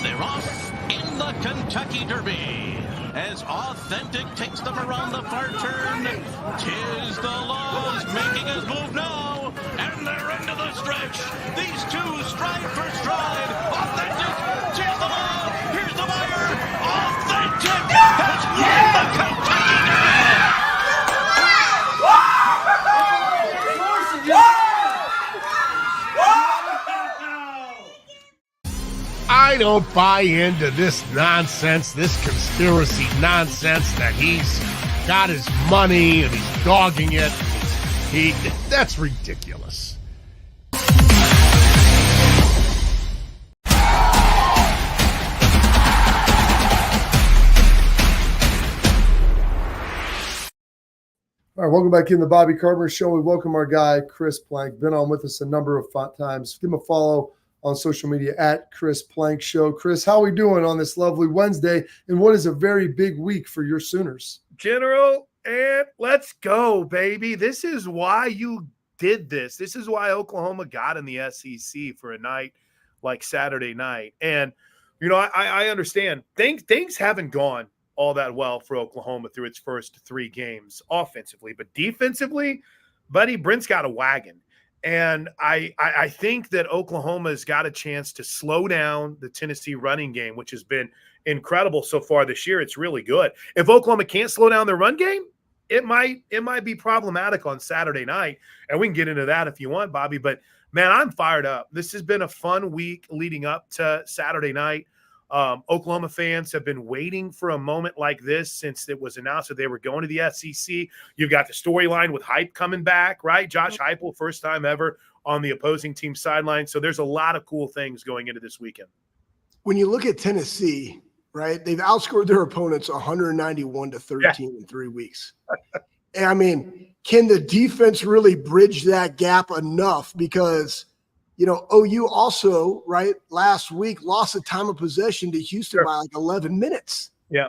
They're off in the Kentucky Derby as Authentic takes them around the far turn. Tis the Laws making his move now, and they're into the stretch. These two stride for stride. Authentic, tis the Law. Here's the wire. Authentic has won the Kentucky I don't buy into this nonsense, this conspiracy nonsense that he's got his money and he's dogging it. That's ridiculous. All right, welcome back in the Bobby Carpenter Show. We welcome our guy, Chris Plank. Been on with us a number of times. Give him a follow on social media at Chris Plank Show. Chris, how are we doing on this lovely Wednesday and what is a very big week for your Sooners? General, and let's go, baby. This is why you did this. This is why Oklahoma got in the SEC for a night like Saturday night. And, I understand things haven't gone all that well for Oklahoma through its first 3 games offensively. But defensively, buddy, Brent's got a wagon. And I think that Oklahoma's got a chance to slow down the Tennessee running game, which has been incredible so far this year. It's really good. If Oklahoma can't slow down their run game, it might be problematic on Saturday night. And we can get into that if you want, Bobby. But, man, I'm fired up. This has been a fun week leading up to Saturday night. Oklahoma fans have been waiting for a moment like this since it was announced that they were going to the SEC. You've got the storyline with Hype coming back, right? Josh Heupel, first time ever on the opposing team sideline. So there's a lot of cool things going into this weekend. When you look at Tennessee, right, they've outscored their opponents 191-13 in 3 weeks. And I mean, can the defense really bridge that gap enough? Because OU also, right, last week lost the time of possession to Houston by like 11 minutes. Yeah.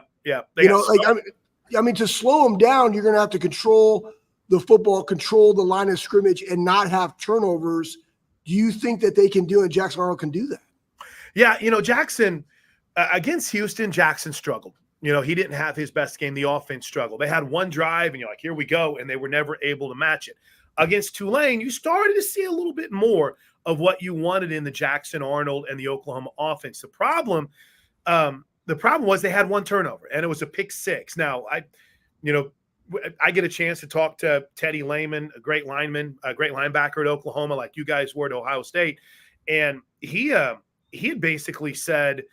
I mean, to slow them down, you're going to have to control the football, control the line of scrimmage, and not have turnovers. Do you think that they can do it? Jackson Arnold can do that? Yeah, Jackson against Houston, Jackson struggled. He didn't have his best game. The offense struggled. They had one drive, and you're like, here we go, and they were never able to match it. Against Tulane, you started to see a little bit more of what you wanted in the Jackson Arnold and the Oklahoma offense. The problem was they had one turnover, and it was a pick six. Now, I get a chance to talk to Teddy Lehman, a great lineman, a great linebacker at Oklahoma, like you guys were at Ohio State, and he had basically said,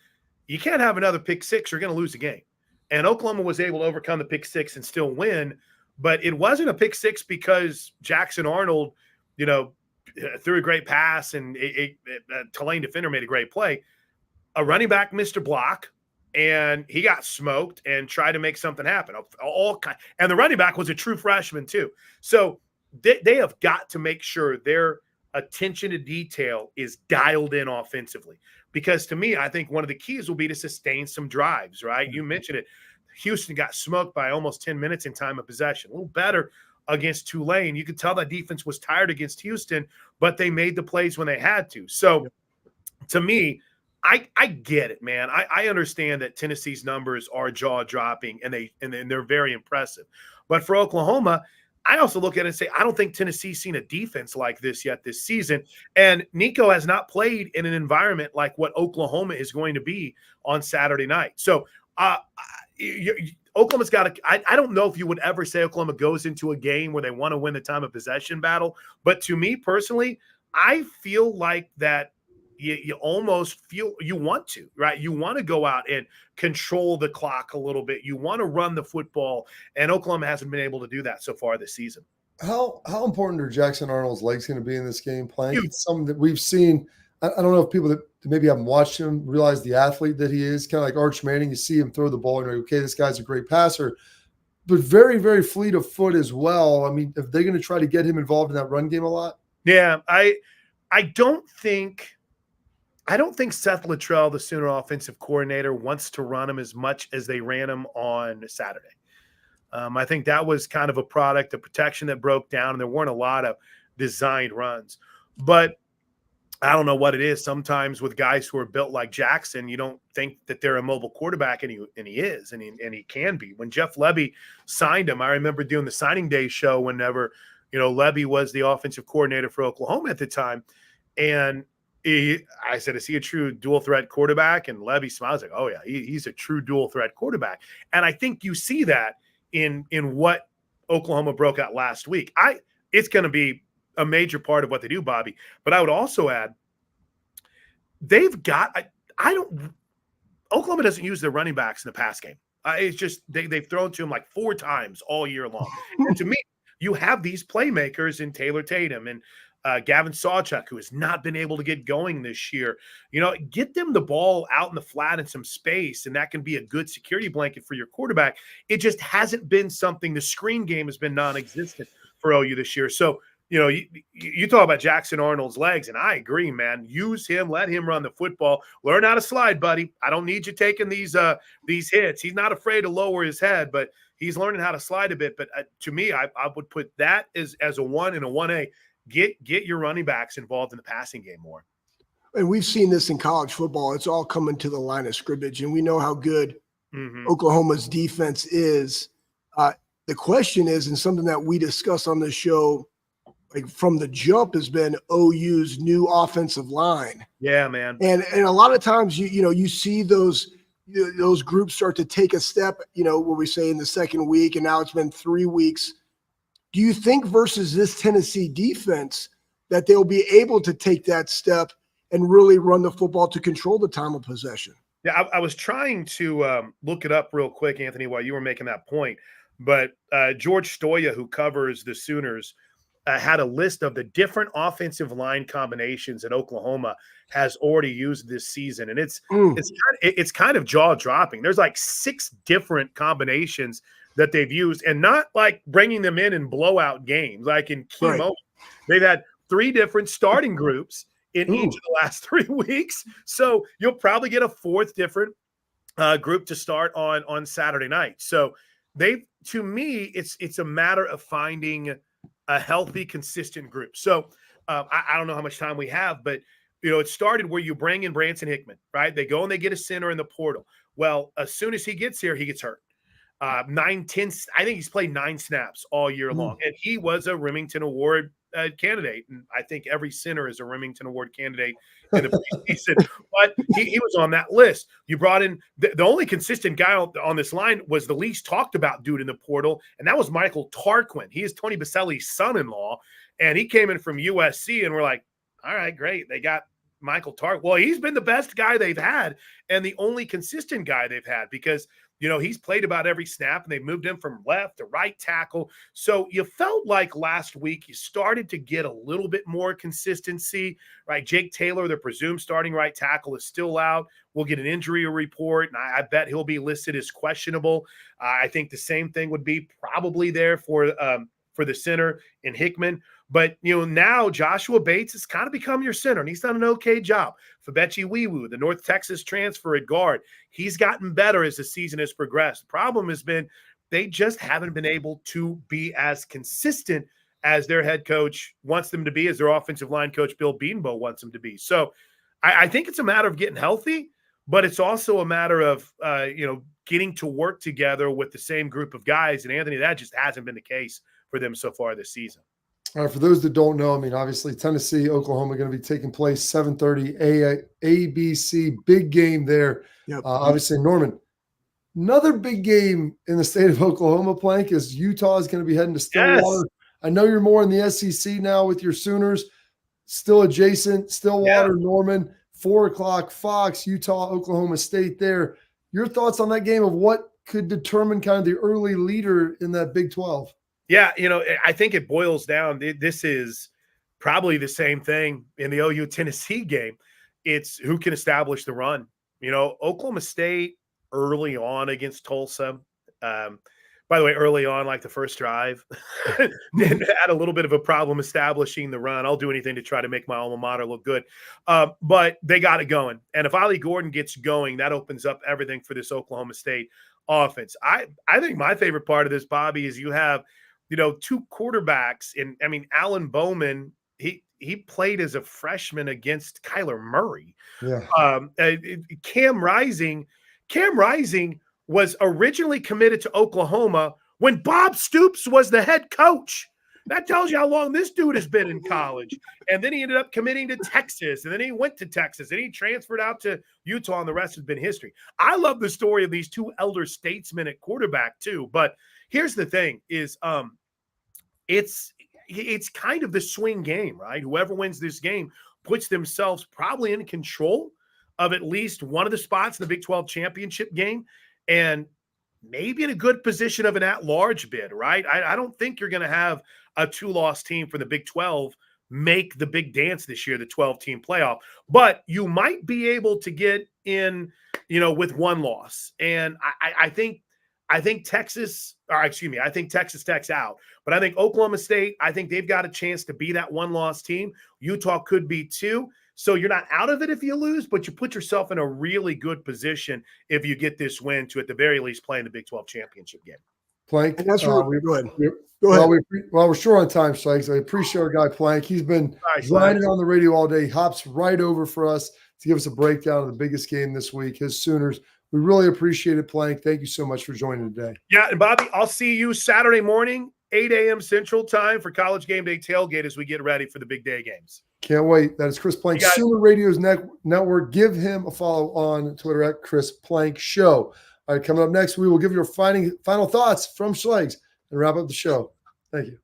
you can't have another pick six, you're going to lose the game. And Oklahoma was able to overcome the pick six and still win, but it wasn't a pick six because Jackson Arnold, threw a great pass and a Tulane defender made a great play. A running back missed a block, and he got smoked and tried to make something happen. And the running back was a true freshman too. So they have got to make sure their attention to detail is dialed in offensively. Because to me, I think one of the keys will be to sustain some drives, right? You mentioned it. Houston got smoked by almost 10 minutes in time of possession. A little better against Tulane. You could tell that defense was tired against Houston, but they made the plays when they had to. So to me, I get it, man. I understand that Tennessee's numbers are jaw-dropping and they're very impressive. But for Oklahoma, I also look at it and say, I don't think Tennessee's seen a defense like this yet this season. And Nico has not played in an environment like what Oklahoma is going to be on Saturday night. So Oklahoma's got to – I don't know if you would ever say Oklahoma goes into a game where they want to win the time of possession battle. But to me personally, I feel like that you almost feel you want to, right? You want to go out and control the clock a little bit. You want to run the football, and Oklahoma hasn't been able to do that so far this season. How important are Jackson Arnold's legs going to be in this game playing? It's something that we've seen. I don't know if people that maybe haven't watched him realize the athlete that he is. Kind of like Arch Manning, you see him throw the ball and you're like, okay, this guy's a great passer, but very, very fleet of foot as well. I mean, if they're going to try to get him involved in that run game a lot. Yeah, I don't think Seth Luttrell, the Sooner offensive coordinator, wants to run him as much as they ran him on Saturday. I think that was kind of a product of protection that broke down, and there weren't a lot of designed runs. But I don't know what it is. Sometimes with guys who are built like Jackson, you don't think that they're a mobile quarterback, and he is, and he can be. When Jeff Lebby signed him, I remember doing the signing day show whenever, Lebby was the offensive coordinator for Oklahoma at the time, and I said, is he a true dual threat quarterback? And Lebby smiles like, oh yeah, he's a true dual threat quarterback. And I think you see that in what Oklahoma broke out last week. It's going to be a major part of what they do, Bobby. But I would also add, they've got Oklahoma doesn't use their running backs in the pass game. It's just they've thrown to him like 4 times all year long. And to me, you have these playmakers in Taylor Tatum and Gavin Sawchuk, who has not been able to get going this year. Get them the ball out in the flat in some space, and that can be a good security blanket for your quarterback. It just hasn't been something. The screen game has been non-existent for OU this year. So, you talk about Jackson Arnold's legs, and I agree, man. Use him, let him run the football. Learn how to slide, buddy. I don't need you taking these hits. He's not afraid to lower his head, but he's learning how to slide a bit. But to me, I would put that as a 1 and a 1A. Get your running backs involved in the passing game more. And we've seen this in college football. It's all coming to the line of scrimmage, and we know how good Oklahoma's defense is. The question is, and something that we discussed on this show like from the jump has been OU's new offensive line. Yeah, man. And a lot of times you see those groups start to take a step, what we say in the second week, and now it's been 3 weeks. Do you think versus this Tennessee defense that they'll be able to take that step and really run the football to control the time of possession? Yeah, I was trying to look it up real quick, Anthony, while you were making that point. But George Stoya, who covers the Sooners, had a list of the different offensive line combinations that Oklahoma has already used this season, and it's kind of jaw dropping. There's like 6 different combinations that they've used, and not like bringing them in blowout games, like in key moments. They've had 3 different starting groups in each of the last 3 weeks, so you'll probably get a 4th different group to start on Saturday night. So to me, it's a matter of finding a healthy, consistent group. So I don't know how much time we have, but it started where you bring in Branson Hickman, right? They go and they get a center in the portal. Well, as soon as he gets here, he gets hurt. 9, 10, I think he's played 9 snaps all year long, and he was a Remington Award candidate. And I think every center is a Remington Award candidate in the preseason, but he was on that list. You brought in the only consistent guy on this line was the least talked about dude in the portal, and that was Michael Tarquin. He is Tony Baselli's son-in-law, and he came in from USC, and we're like, all right, great. They got Michael Tarquin. Well, he's been the best guy they've had and the only consistent guy they've had because he's played about every snap, and they moved him from left to right tackle. So you felt like last week you started to get a little bit more consistency, right? Jake Taylor, the presumed starting right tackle, is still out. We'll get an injury report, and I bet he'll be listed as questionable. I think the same thing would be probably there for the center in Hickman. But, now Joshua Bates has kind of become your center, and he's done an okay job. Fabechi Wiwu, the North Texas transfer at guard, he's gotten better as the season has progressed. The problem has been they just haven't been able to be as consistent as their head coach wants them to be, as their offensive line coach Bill Bedenbaugh wants them to be. So I think it's a matter of getting healthy, but it's also a matter of, getting to work together with the same group of guys. And, Anthony, that just hasn't been the case for them so far this season. All right, for those that don't know, obviously Tennessee, Oklahoma going to be taking place 7:30 ABC, big game there. Yep. Obviously, Norman, another big game in the state of Oklahoma, Plank, is Utah is going to be heading to Stillwater. Yes. I know you're more in the SEC now with your Sooners, still adjacent, Stillwater, Norman, 4 o'clock, Fox, Utah, Oklahoma State there. Your thoughts on that game of what could determine kind of the early leader in that Big 12? Yeah, I think it boils down. This is probably the same thing in the OU Tennessee game. It's who can establish the run. Oklahoma State early on against Tulsa. By the way, early on, like the first drive, had a little bit of a problem establishing the run. I'll do anything to try to make my alma mater look good. But they got it going. And if Ollie Gordon gets going, that opens up everything for this Oklahoma State offense. I think my favorite part of this, Bobby, is you have – 2 quarterbacks. And Alan Bowman, he played as a freshman against Kyler Murray. Yeah. Cam Rising was originally committed to Oklahoma when Bob Stoops was the head coach. That tells you how long this dude has been in college. And then he ended up committing to Texas, and then he went to Texas, and he transferred out to Utah, and the rest has been history. I love the story of these 2 elder statesmen at quarterback too. But here's the thing is it's kind of the swing game, right? Whoever wins this game puts themselves probably in control of at least one of the spots in the Big 12 championship game, and maybe in a good position of an at-large bid, right? I don't think you're going to have a 2-loss team for the Big 12 make the big dance this year, the 12-team playoff, but you might be able to get in, with 1 loss. And I think Texas Tech's out, but I think Oklahoma State, I think they've got a chance to be that 1-loss team. Utah could be 2. So you're not out of it if you lose, but you put yourself in a really good position if you get this win to, at the very least, play in the Big 12 championship game. Plank, and that's right. Go ahead. We're short on time, Schlegel. I appreciate our guy Plank. He's been grinding on the radio all day. He hops right over for us to give us a breakdown of the biggest game this week, his Sooners. We really appreciate it, Plank. Thank you so much for joining today. Yeah, and Bobby, I'll see you Saturday morning, 8 a.m. Central Time for College Game Day Tailgate as we get ready for the big day games. Can't wait. That is Chris Plank, Sooner Radio's network. Give him a follow on Twitter at Chris Plank Show. All right, coming up next, we will give you our final thoughts from Schlegel and wrap up the show. Thank you.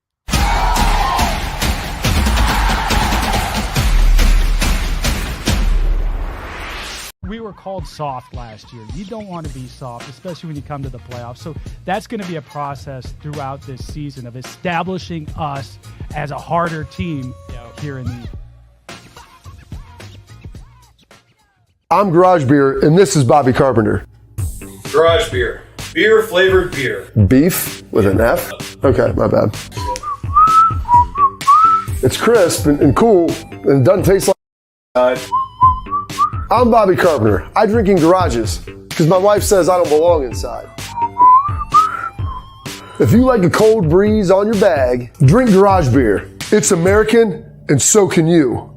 We were called soft last year. You don't want to be soft, especially when you come to the playoffs. So that's going to be a process throughout this season of establishing us as a harder team here in the. I'm Garage Beer, and this is Bobby Carpenter. Garage Beer. Beer flavored beer. Beef with an F? Okay, my bad. It's crisp and cool, and it doesn't taste like. I'm Bobby Carpenter. I drink in garages because my wife says I don't belong inside. If you like a cold breeze on your bag, drink Garage Beer. It's American, and so can you.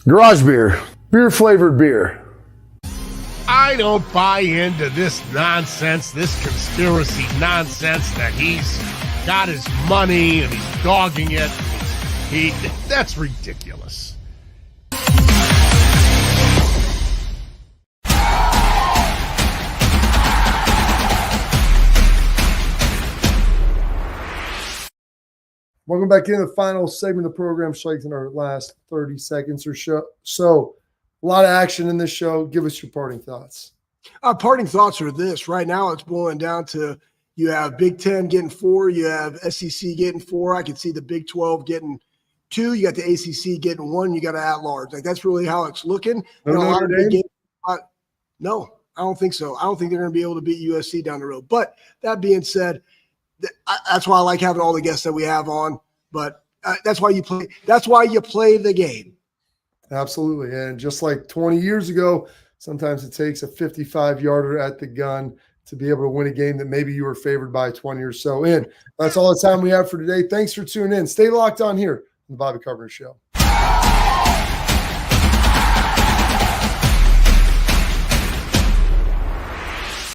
Garage Beer. Beer flavored beer. I don't buy into this nonsense, this conspiracy nonsense that he's got his money and he's dogging it. That's ridiculous. Welcome back in the final segment of the program. Schlegel in our last 30 seconds or so. A lot of action in this show. Give us your parting thoughts. Parting thoughts are this. Right now, it's boiling down to you have Big Ten getting 4. You have SEC getting 4. I can see the Big 12 getting 2. You got the ACC getting 1. You got an at-large. Like, that's really how it's looking. And a lot of big games. No, I don't think so. I don't think they're going to be able to beat USC down the road. But that being said, that's why I like having all the guests that we have on. But that's why you play. That's why you play the game. Absolutely. And just like 20 years ago, sometimes it takes a 55-yarder at the gun to be able to win a game that maybe you were favored by 20 or so in. That's all the time we have for today. Thanks for tuning in. Stay locked on here on the Bobby Carpenter Show.